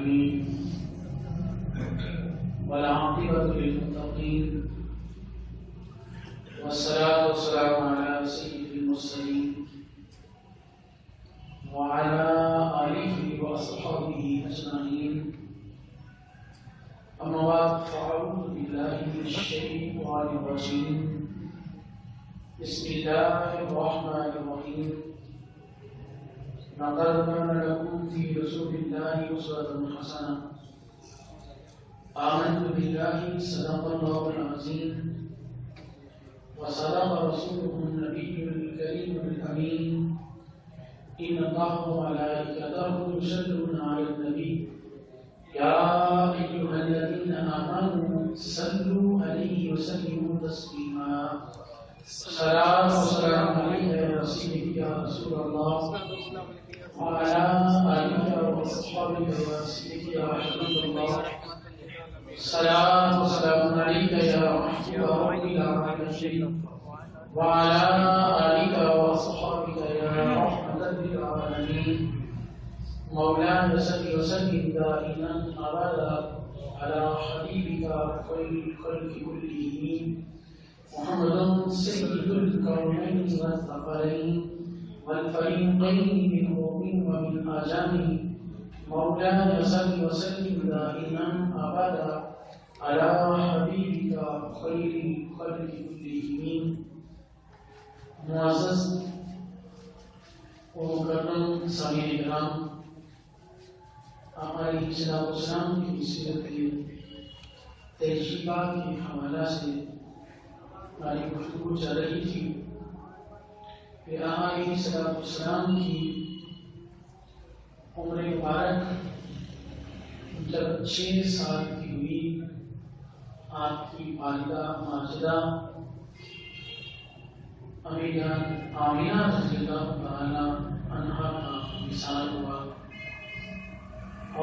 العالمين والعاقبة للمتقين والصلاة والسلام على سيد المرسلين وعلى آله وأصحابه أجمعين. أما بعد فأعوذ بالله من الشيطان الرجيم. بسم الله الرحمن الرحيم. لقد كان لكم في رسول الله أسوة حسنة. آمنت بالله صدق الله العظيم وصدق رسوله النبي الكريم الأمين. إن الله وملائكته يصلون على النبي يا أيها الذين آمنوا صلوا عليه وسلموا تسليما. الصلاة والسلام عليك يا رسول الله وعلى آلك وأصحابك يا سيدي يا حبيب الله. الصلاة والسلام عليك يا محبوب رب العالمين وعلى آلك وأصحابك يا رحمة للعالمين. مولانا صل وسلم دائما أبدا على حبيبك خير الخلق كلهم محمد سيد الكونين والثقلين والفريقين من مؤمن ومن آجام. مولانا صل وسلم دائما أبدا على حبيبك خير الخلق كلهم. معزز و مکرم سامعین کرام، ہماری صلاۃ والسلام کی سیرت کے تجربہ کے حوالہ سے ہماری گفتگو چل رہی تھی کہ ہماری صلاۃ والسلام کی عمر مبارک جب 6 سال کی ہوئی، آپ کی والدہ ماجدہ امی جان آمینہ رضی اللہ تعالی عنہا کا وصال ہوا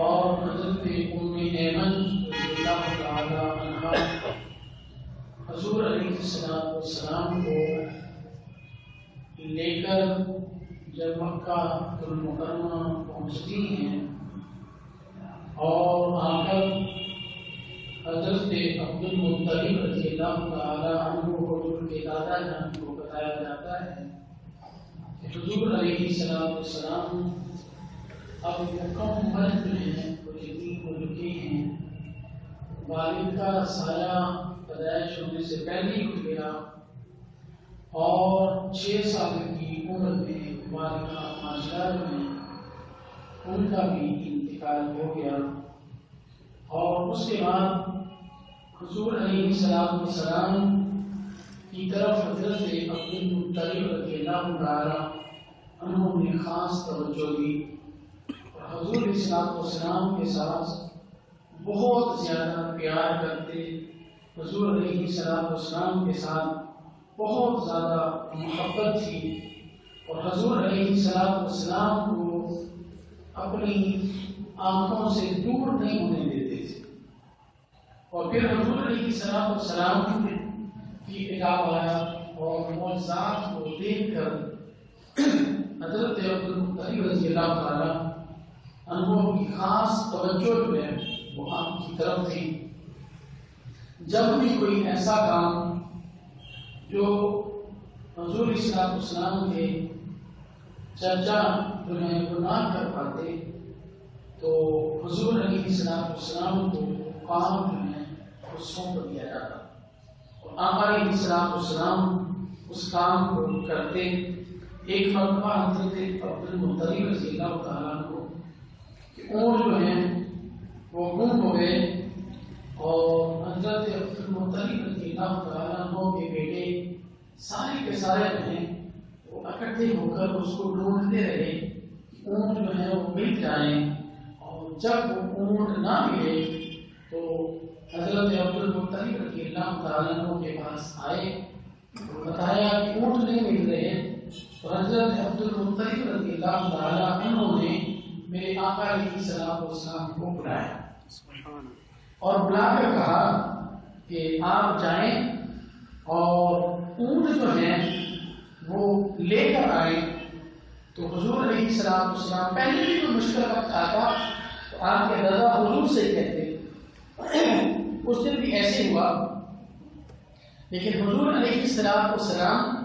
اور حضرت ام ایمن رضی اللہ تعالی عنہا حضور علیہ السلام کو لے کر جب مکہ المکرمہ پہنچتی ہیں اور آ کر حضرت عبد المطلب رضی اللہ تعالی عنہ حضور کے دادا جان کو بتایا جاتا ہے کہ حضور علیہ السلام اب مکمل جو ہیں وہ یتیم ہو چکے ہیں. والد کا سایہ پیدائش ہونے سے پہلے ہی اٹھ گیا اور 6 سال کی عمر میں والدہ ماجدہ میں ان کا بھی انتقال ہو گیا. اور اس کے بعد حضور علیہ السلام کی طرف حضرت عبد المطلب رضی اللہ تعالی عنہ نے خاص توجہ دی اور حضور علیہ السلام کے ساتھ بہت زیادہ پیار کرتے، حضور علیہ السلام کے ساتھ بہت زیادہ محبت تھی اور حضور علیہ السلام کو اپنی آنکھوں سے دور نہیں ہونے دیتے تھے. اور پھر حضور علیہ السلام کی ہدایت اور معجزات کو دیکھ کر حضرت عبد المطلب رضی اللہ تعالی عنہ کی خاص توجہ جو ہے وہ آپ کی طرف تھی. جب بھی کوئی ایسا کام جو حضور علیہ السلام کے چچا جو ہے وہ نہ کر پاتے تو حضور علیہ السلام کو کام جو ہے وہ سونپ دیا جاتا اور آقا علیہ السلام اس کام کو کرتے. ایک مرتبہ حضرت عبد المطلب رضی اللہ تعالیٰ عنہ کہ اونٹ جو ہیں وہ گم ہو گئے اور حضرت عبد المطلب رضی اللہ تعالیٰ عنہ کے بیٹے سارے کے سارے جو ہیں وہ اکٹھے ہو کر اس کو ڈھونڈتے رہے اونٹ جو ہے وہ مل جائیں. اور جب وہ اونٹ نہ ملے تو حضرت عبد المطلب رضی اللہ تعالیٰ عنہ کے پاس آئے، بتایا کہ اونٹ نہیں مل رہے. تو حضرت عبد المطلب رضی اللہ تعالیٰ عنہ نے میرے آقا علیہ السلام کو بلایا اور بلا کر کہا کہ آپ جائیں اور اونٹ جو ہیں وہ لے کر آئیں. تو حضور علیہ السلام پہلے بھی کوئی مشکل وقت آتا تو آپ کے رضا حضور سے کہتے. اس دن بھی ایسے ہوا، لیکن حضور علیہ السلام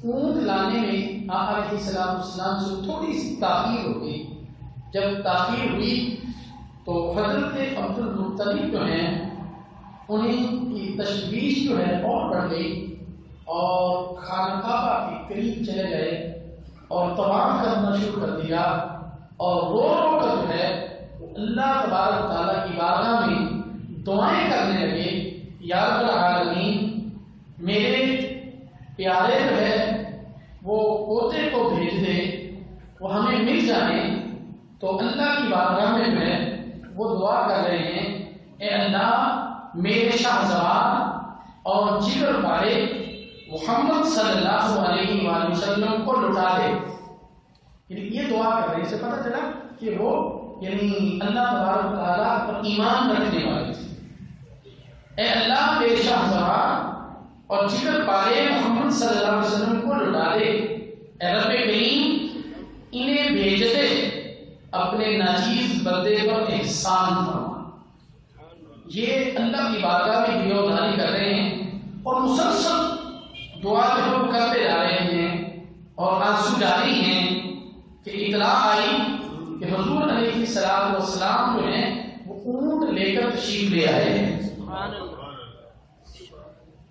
اونٹ لانے میں آپ علیہ السلام سے تھوڑی سی تاخیر ہو گئی. جب تاخیر ہوئی تو حضرت عبد المطلب جو ہیں انہیں کی تشویش جو ہے اور بڑھ گئی اور خانہ کعبہ کے قریب چلے گئے اور طواف کرنا شروع کر دیا اور رو رو کر جو ہے اللہ تبارک تعالیٰ کی بارگاہ میں دعائیں کرنے لگے، یا رب العالمین میرے پیارے جو ہے وہ پوتے کو بھیج دے، وہ ہمیں مل جائیں. تو اللہ کی بارگاہ میں جو ہے وہ دعا کر رہے ہیں، اے اللہ میرے شہزاد اور جگر پارے محمد صلی اللہ علیہ وآلہ وسلم کو لٹا دے. یعنی یہ دعا کر رہے ہیں، اسے پتہ چلا کہ وہ یعنی اللہ تبارک تعالیٰ پر ایمان رکھنے والے تھے. اے اللہ میرے شہزاد اور جگر پارے محمد صلی اللہ علیہ وسلم کو لٹا دے. اے رب کریم انہیں بھیج دے، اپنے ناچیز بندے پر احسان فرما. یہ اللہ کی بارگاہ میں دیوداری کر رہے ہیں اور مسلسل دعا جو ہم کرتے جا رہے ہیں اور آنسو جاری ہیں کہ اطلاع آئی کہ حضور علیہ السلام جو ہیں وہ اونٹ لے کر تشریف لے آئے ہیں.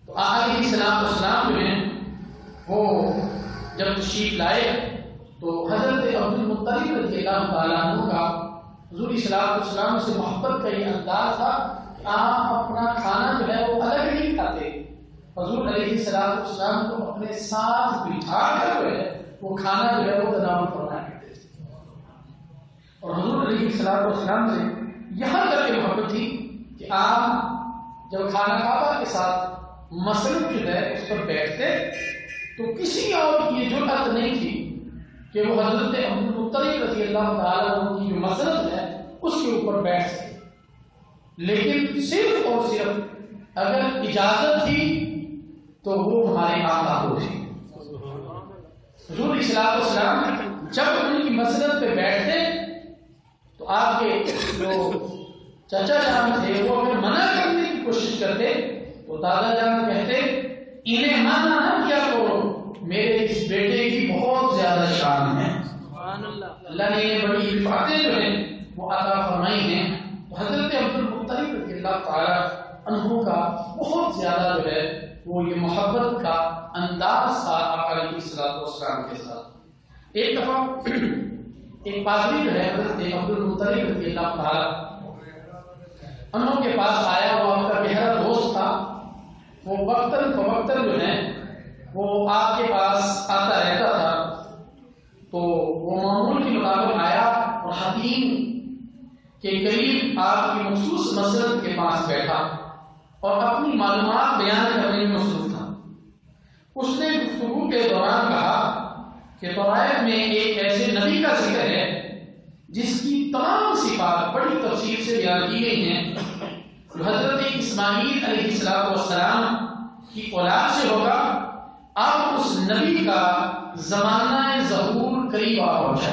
تو علیہ السلام جو ہیں وہ جب تشریف لائے تو حضرت عبد المطلب رضی اللہ تعالیٰ عنہ کا حضور صلی اللہ علیہ وسلم سے محبت کا یہ انداز تھا کہ آپ اپنا کھانا جو ہے وہ الگ نہیں کھاتے. حضور علیہ السلام کو اپنے ساتھ بٹھا کر جو ہے وہ کھانا جو ہے وہ تناول فرمایا کرتے تھے. اور حضور علیہ السلام سے یہاں تک کہ محبت تھی کہ آپ جب کھانا کعبہ کے ساتھ مسجد جو ہے اس پر بیٹھتے تو کسی اور کی یہ جرأت نہیں تھی کہ وہ حضرت عبد المطلب رضی اللہ تعالیٰ عنہ کی جو مسند ہے اس کے اوپر بیٹھ سکے. لیکن صرف اور صرف اگر اجازت تھی تو وہ ہمارے آقا کو تھی. حضور صلی اللہ علیہ وسلم جب ان کی مسند پہ بیٹھتے تو آپ کے جو چچا جان تھے وہ اگر منع کرنے کی کوشش کرتے تو دادا جان کہتے انہیں منع نہ کیا کرو، میرے اس بیٹے کی بہت زیادہ شان ہے. اللہ نے یہ بڑی حفاظتیں جو ہیں وہ عطا فرمائی ہیں. حضرت عبد المطلب رضی اللہ تعالیٰ عنہ کا بہت زیادہ جو ہے وہ یہ محبت کا انداز تھا آقا علیہ السلام کے ساتھ. ایک دفعہ ایک پادری جو ہے حضرت عبد المطلب رضی اللہ تعالیٰ عنہ کے پاس آیا. وہ آپ کا گہرا دوست تھا. وہ وقتاً فوقتاً جو ہے وہ آپ کے پاس آتا رہتا تھا. تو وہ معمول کے مطابق آیا اور حتیم کے قریب آپ کی مخصوص مسجد کے پاس بیٹھا اور اپنی معلومات بیان کرنے میں مصروف تھا. اس نے گفتگو کے دوران کہا کہ طائف میں ایک ایسے نبی کا ذکر ہے جس کی تمام صفات بڑی تفصیل سے بیان کی گئی ہیں، جو حضرت اسماعیل علیہ السلام کی اولاد سے ہوگا. اب اس نبی کا زمانہ ظہور قریب آ پہنچا.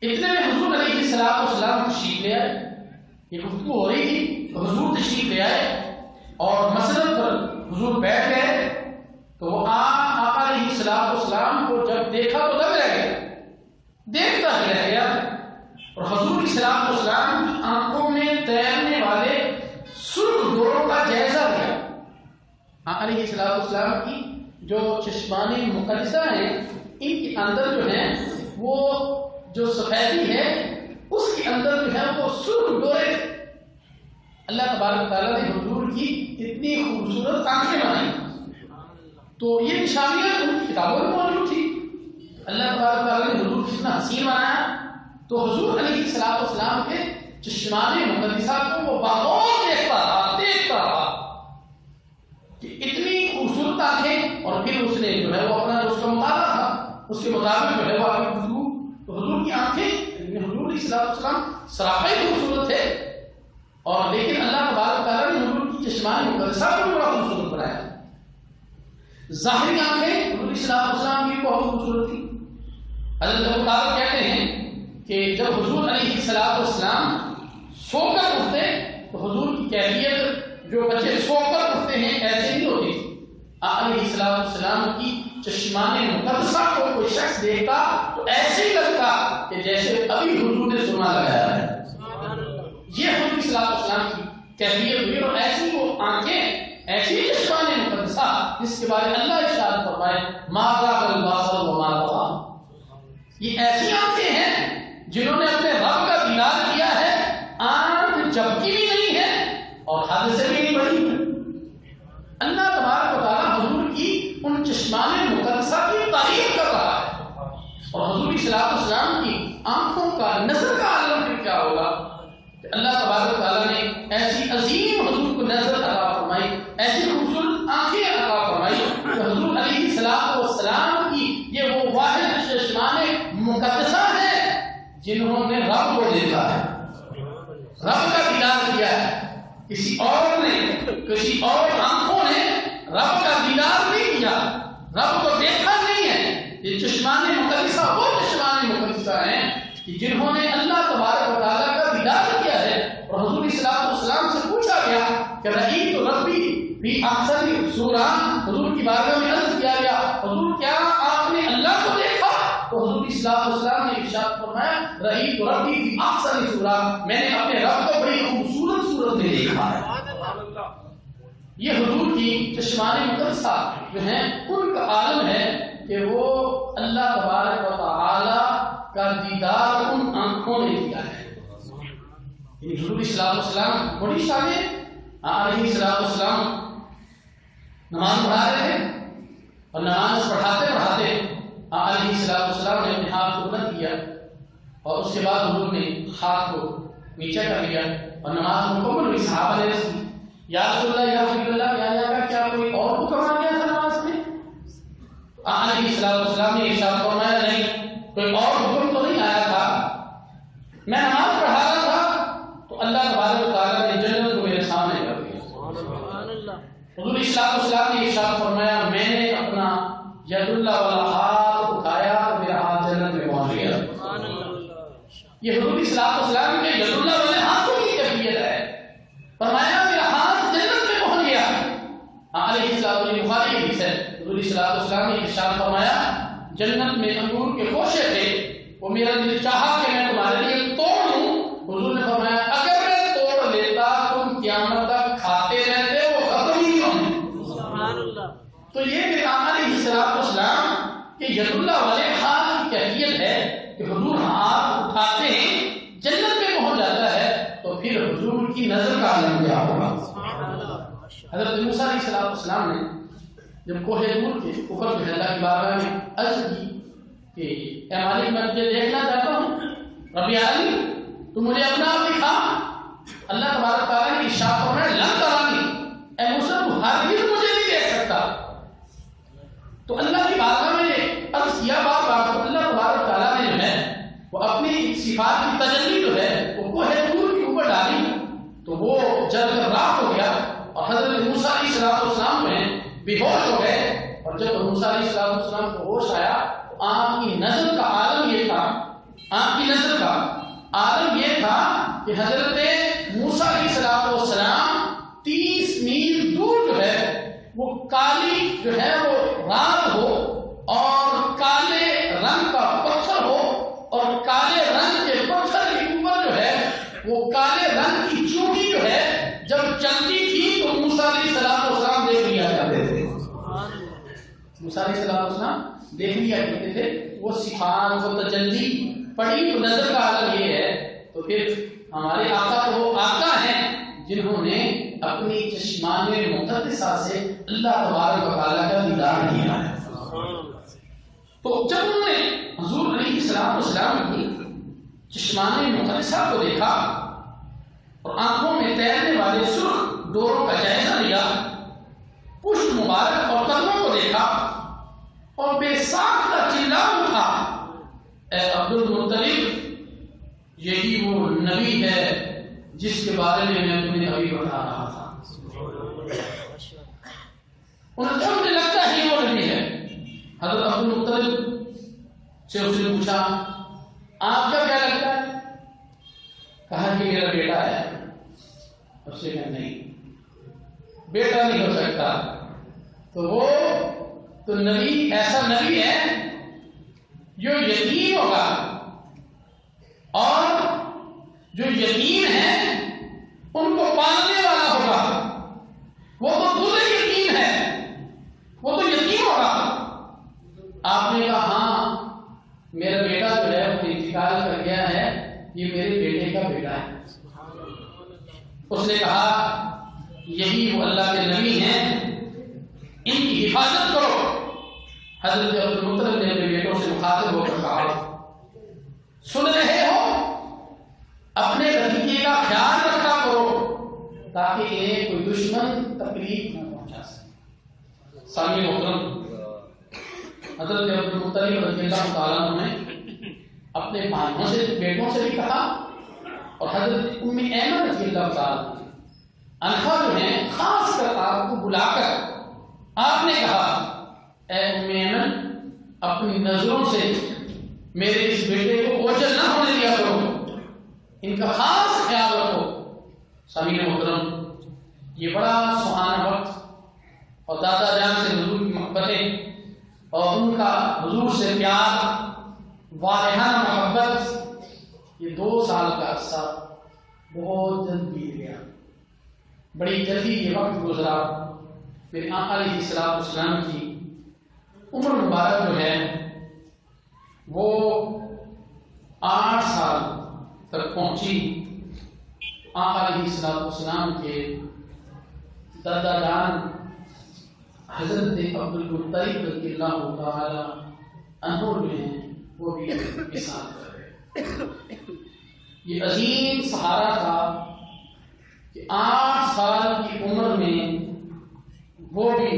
اتنے میں حضور علیہ السلام تشریف لے آئے. یہ گفتگو ہو رہی تھی تو حضور تشریف لے آئے اور مسجد پر حضور بیٹھ گئے. تو وہ آقا علیہ السلام کو جب دیکھا تو لگ رہ گیا، دیکھتا ہی رہ گیا. اور حضور السلام کی آنکھوں میں تیرنے والے سرخ ڈوروں کا جائزہ لیا. علیہ السلام کی جو چشمان مقدسہ ہیں ان کے اندر جو ہے وہ جو سفیدی ہے اس کے اندر جو ہے وہ سرخ ڈورے. اللہ تبارک تعالیٰ نے حضور کی اتنی خوبصورت آنکھیں بنائی. تو یہ نشانیاں ان کی کتابوں میں موجود تھی. اللہ تبارک تعالیٰ نے حضور کتنا حسین بنایا. تو حضور علیہ السلام کے چشمان مقدسہ کو وہ بغور دیکھتا رہا کہ اتنی خوبصورت آنکھیں. اور پھر اس نے جو ہے وہ اپنا جو اس کا مطالعہ تھا اس کے مطابق جو ہے وہ آگے گفتگو. تو حضور کی آنکھیں حضور علیہ السلام سراپے خوبصورت تھے اور لیکن اللہ تبارک تعالیٰ نے حضور کی چشمان مقدسہ کو بھی بڑا خوبصورت بنایا. ظاہری آنکھیں حضور علیہ السلام کی بہت خوبصورت تھی. حضرت ابو طالب کہتے ہیں کہ جب حضور علیہ السلام سو کر اٹھتے تو حضور کی کیفیت جو بچے سو کر اٹھتے ہیں ایسے نہیں ہوتی تھی. علیہ السلام کی چشمان مقدسہ کو کوئی شخص دیکھتا تو ایسے ہی لگتا کہ جیسے ابھی حضور نے سرما لگایا ہے. یہ حضور صلی اللہ علیہ وسلم کی کیفیت ہوئی. اور ایسی وہ آنکھیں، ایسی چشمان مقدسہ جس کے بارے میں اللہ ارشاد فرمائے ما ذاق البصر وما طغى. یہ ایسی آنکھیں ہیں جنہوں نے اپنے رب کا دیدار کیا ہے. آنکھ جھپکی بھی نہیں ہے اور حد سے بھی نہیں بڑی ہے. اللہ تبارک و تعالیٰ حضور کی ان چشمان مقدسہ کی تعریف کر رہا ہے. اور حضور صلی اللہ علیہ وسلم کی آنکھوں کا، نظر کا عالم پھر کیا ہوگا کہ اللہ تبارک و تعالیٰ نے ایسی عظیم حضور کو نظر عطا فرمائی، ایسی خوبصورت آنکھیں عطا فرمائی کہ حضور علیہ السلام کی یہ وہ واحد چشمان مقدسہ ہیں جنہوں نے رب کو دیکھا ہے، رب کا دیدار کیا ہے. کسی اور نے، کسی اور آنکھوں نے رب کا دیدار نہیں کیا، رب کو دیکھا نہیں ہے. یہ چشمان مقدسہ وہ چشمان مقدسہ ہیں کہ جنہوں نے اللہ تبارک و تعالیٰ کا دیدار کیا ہے. اور حضور صلی اللہ علیہ وسلم سے پوچھا گیا کہ رأیت ربی فی احسن صورۃ، حضور کی بارگاہ میں عرض کیا گیا حضور کیا آپ نے اللہ کو دیکھا؟ تو حضور صلی اللہ علیہ وسلم نے ارشاد فرمایا رأیت ربی فی احسن صورۃ، میں نے اپنے رب کو بڑی خوبصورت صورت میں دیکھا ہے. یہ حضور کی چشمان مقدسہ جو ہیں ان کا عالم ہے کہ وہ اللہ تبارک و تعالی کا دیدار ان آنکھوں نے کیا ہے. حضور صلی اللہ علیہ وسلم بڑی شان علیہ السلام نماز پڑھا رہے تھے اور نماز پڑھاتے پڑھاتے علیہ السلام نے اپنے ہاتھ کو بلند کیا اور اس کے بعد حضور نے ہاتھ کو نیچے کر لیا اور نماز مکمل ہوئی. صحابہ نے رسول یا رسول اللہ یا حبیب اللہ یا کیا کوئی اور حکم آ گیا تھا نماز میں؟ علیہ السلام نے ارشاد فرمایا نہیں، کوئی اور حکم تو نہیں آیا تھا. میں نماز پڑھا رہا تھا تو اللہ تبارک و تعالیٰ نے جنت کو میرے سامنے کر دیا. حضور صلی اللہ علیہ وسلم نے ارشاد فرمایا میں نے اپنا ید اللہ والا ہاتھ اٹھایا تو میرا ہاتھ جنت میں پہنچ گیا. یہ حضور صلی اللہ علیہ وسلم کے ید اللہ والے ہاتھوں کی کیفیت ہے. فرمایا میرا ہاتھ جنت میں پہنچ گیا. علیہ السلام بخاری کی حدیث ہے حضور صلی اللہ علیہ وسلم نے ارشاد فرمایا جنت میں انگور کے خوشے تھے، وہ میرا دل چاہا کہ میں تمہارے لیے توڑ لوں. حضور نے فرمایا اگر میں توڑ لیتا تم قیامت تک کھاتے رہتے، وہ ختم ہی نہیں ہونے. سبحان اللہ. تو یہ کہ علیہ السلام کہ ید اللہ والے ہاتھ کی کیفیت ہے کہ حضور ہاتھ اٹھاتے ہیں جنت میں پہنچ جاتا ہے. تو پھر حضور کی نظر کا عالم کیا ہوگا. حضرت موسیٰ علیہ السلام نے جب کوہ طور کے اوپر جو ہے اللہ کی بارگاہ میں عرض کی کہ اے مالک میں تجھے دیکھنا چاہتا ہوں، رب عالم تو مجھے اپنا آپ دکھا. اللہ تبارک تعالیٰ نے ارشاد فرمایا لن ترانی، اے موسیٰ تو ہرگز مجھے نہیں دیکھ سکتا. تو اللہ کی بارگاہ میں عرض کیا بار بار تو اللہ تبارک تعالیٰ نے جو ہے وہ اپنی صفات کی تجلی جو ہے وہ کوہ طور کے اوپر ڈالی تو وہ جل کر راکھ ہو گیا اور حضرت موسیٰ علیہ السلام میں بے ہوش ہو گئے. اور جب موسیٰ علیہ السلام کو ہوش آیا تو آپ کی نظر کا عالم یہ تھا، آپ کی نظر کا عالم یہ تھا کہ حضرت موسیٰ علیہ السلام 30 میل دور جو ہے وہ کالی جو ہے وہ رات ہو اور کالے رنگ کا پتھر ہو اور کالے رنگ کے پتھر کے اوپر جو ہے وہ کالے رنگ کی چونٹی جو ہے جب چلتی تھی تو موسیٰ علیہ السلام دیکھ لیا کرتے تھے. موسیٰ علیہ السلام دیکھ لیا کرتے تھے. وہ صفات وہ تجلی پڑی تو نظر کا عالم یہ ہے. تو پھر ہمارے آقا تو وہ آقا ہیں جنہوں نے اپنی چشمان مقدسہ سے اللہ تبارک و تعالیٰ کا دیدار کیا ہے. تو جب انہوں نے حضور علیہ السلام کی چشمان مقدسہ کو دیکھا اور آنکھوں میں تیرنے والے سرخ ڈوروں کا جائزہ لیا، پشت مبارک اور قدموں کو دیکھا اور بے ساختہ چلا اٹھا اے عبد المطلب یہی وہ نبی ہے جس کے بارے میں تمہیں ابھی بتا رہا تھا. انہیں تو مجھے لگتا ہے وہ نبی ہے. حضرت عبد المطلب سے اس نے پوچھا آپ کا کیا لگتا ہے؟ کہا کہ میرا بیٹا ہے. اس سے کہا نہیں، بیٹا نہیں ہو سکتا. تو وہ تو نبی ایسا نبی ہے جو یتیم ہوگا، اور جو یتیم ہے ان کو پالنے والا ہوگا. وہ تو دوسرے یتیم ہے، وہ تو یتیم ہوگا. آپ نے کہا ہاں میرا بیٹا جو ہے وہ انتقال کر گیا ہے، یہ میرے بیٹے کا بیٹا ہے. اس نے کہا یہی وہ اللہ کے نبی ہیں، ان کی حفاظت کرو. حضرت عبدالمطلب نے اپنے بیٹوں سے مخاطب ہو کر کہا سن رہے ہو، اپنے بھتیجے کا خیال رکھا کرو تاکہ انہیں کوئی دشمن تکلیف نہ پہنچا سکے. سامعین محترم، حضرت عبدالمطلب رضی اللہ تعالیٰ عنہ نے اپنے بھائیوں سے بیٹوں سے بھی کہا، اور حضرت ام ایمن رضی اللہ تعالیٰ عنہا جو ہیں خاص کر آپ کو بلا کر آپ نے کہا اے ام ایمن، اپنی نظروں سے میرے اس بیٹے کو اوجھل نہ ہونے دیا کرو، ان کا خاص خیال رکھو. سامعین محترم، یہ بڑا سہانا وقت، اور دادا جان سے حضور کی محبتیں اور ان کا حضور سے پیار، والہانہ محبت، یہ 2 سال کا عرصہ بہت جلد بیت گیا. بڑی جلدی یہ وقت گزرا. پھر آقا علیہ السلام کی عمر مبارک جو ہے وہ 8 سال تک پہنچی. آقا علیہ السلام کے دادا جان حضرت عبدالمطلب رضی اللہ تعالی عنہ جو ہیں وہ بھی وصال کر گئے. یہ عظیم سہارا تھا کہ 8 سال کی عمر میں وہ بھی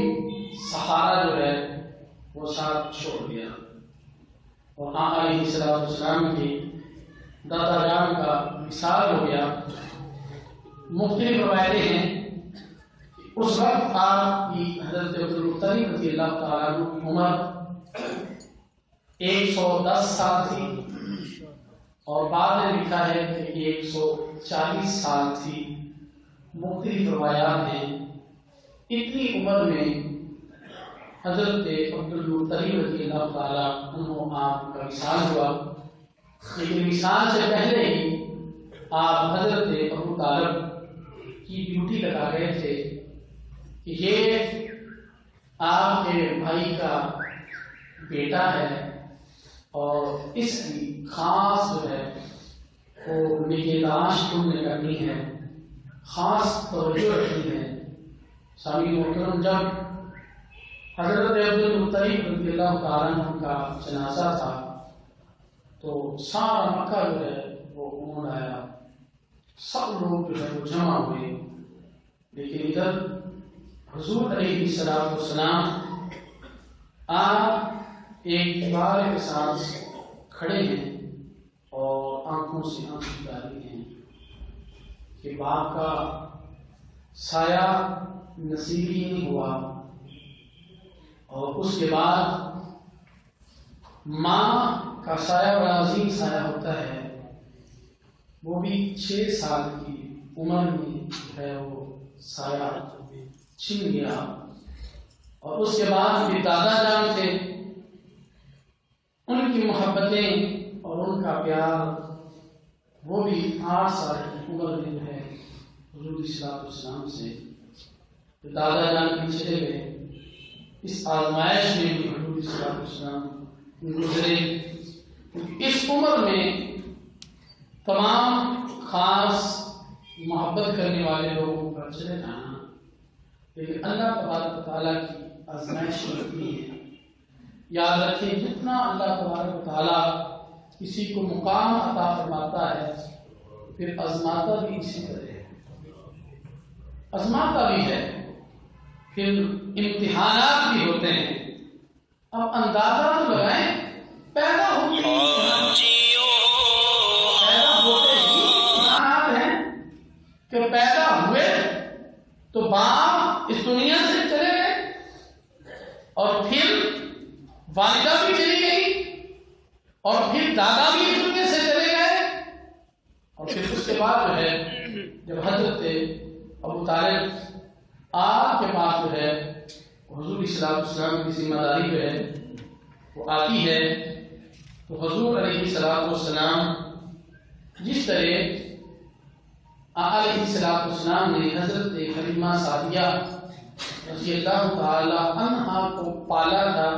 سہارا جو ہے وہ ساتھ چھوڑ دیا. اور آقا علیہ السلام کے دادا جان کا وصال ہو گیا. مختلف روایتیں ہیں کہ اس وقت آپ کی حضرت عبدالمطلب رضی اللہ تعالیٰ عنہ کی عمر 110 سال تھی، اور بعد میں لکھا ہے کہ 140 سال تھی. مختلف روایات ہیں. اتنی عمر میں حضرت عبدالمطلب رضی اللہ تعالیٰ عنہ آپ کا وصال ہوا. لیکن وصال سے پہلے ہی آپ حضرت ابو طالب کی ڈیوٹی لگا گئے تھے کہ یہ آپ کے بھائی کا بیٹا ہے، اور اس کی خاص جو ہے وہ نگہداشت تم نے کرنی ہے، خاص توجہ رکھنی ہے. سامعین محترم، جب حضرت عبدالمطلب رضی اللہ تعالیٰ عنہ کا جنازہ تھا تو سارا مکہ جو ہے وہ امڑ آیا. سب لوگ جو ہے وہ جمع ہوئے. لیکن ادھر حضور علیہ السلام آپ ایک دیوار کے ساتھ کھڑے ہیں اور آنکھوں سے آنکھ ڈالی ہیں کہ باپ کا سایہ نصیب ہی نہیں ہوا. اور اس کے بعد ماں کا سایہ بڑا عظیم سایہ ہوتا ہے، وہ بھی 6 سال کی عمر میں جو ہے وہ سایہ چھن گیا. اور اس کے بعد بھی دادا جان تھے، ان کی محبتیں اور ان کا پیار وہ بھی 8 سال کی عمر میں جو ہے حضور صلی اللہ علیہ وسلم سے دادا جان پیچھے چلے گئے. اس آزمائش میں بھی حضور صلی اللہ علیہ وسلم گزرے. اس عمر میں تمام خاص محبت کرنے والے لوگوں پر چلے جانا، لیکن اللہ تبارک و تعالیٰ کی آزمائش ہوتی ہے. یاد رکھیں جتنا اللہ تبارک و تعالیٰ کسی کو مقام عطا فرماتا ہے پھر آزماتا بھی اسی طرح ہے. آزماتا بھی ہے، پھر امتحانات بھی ہوتے ہیں. اب اندازہ تو لگائیں، پیدا ہوتے ہی امتحانات ہیں کہ پیدا ہوئے تو باپ اس دنیا سے چلے گئے، اور پھر والدہ بھی چلی گئی، اور پھر دادا بھی اس دنیا سے اور پھر اس کے بعد جو ہے جب حضرت ابو طالب آپ کے پاس جو ہے حضور صلی اللہ علیہ وسلم کی ذمہ داری جو ہے وہ آتی ہے، تو حضور علیہ السلام جس طرح علیہ السلام نے حضرت حلیمہ سعدیہ رضی اللہ تعالی عنہا کو پالا تھا،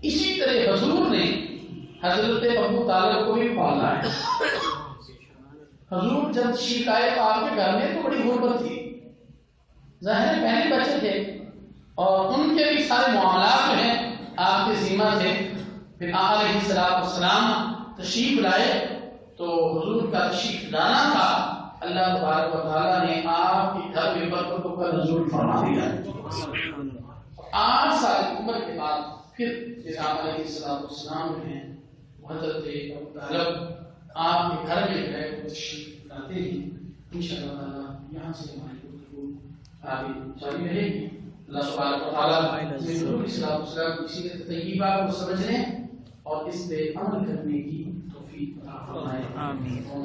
اسی طرح حضور نے حضرت ابو طالب کو بھی پالا ہے۔ حضور جب تشریف لائے تو آپ کے گھر میں تو بڑی غربت تھی، ظاہر پہلے بچے تھے اور ان کے بھی سارے معاملات جو ہیں آپ کے ذمہ تھے۔ پھر علیہ السلام تشریف لائے تو حضور کا تشریف لانا تھا، اللہ تبارک و تعالیٰ نے آپ کے گھر میں برکتوں کا نزول فرما دیا۔ 8 سال کی عمر کے بعد پھر علیہ السلام جو ہیں حضرت ابو طالب آپ کے گھر میں جو ہے وہ تشریف لاتے ہیں۔ انشاءاللہ تعالیٰ یہاں سے ہماری گفتگو آگے جاری رہے گی۔ اللہ سبحانہ و تعالیٰ حضور صلی اللہ علیہ وسلم کی سیرت طیبہ کو سمجھنے اور اس پہ عمل کرنے کی توفیق عطا فرمائے۔ آمین۔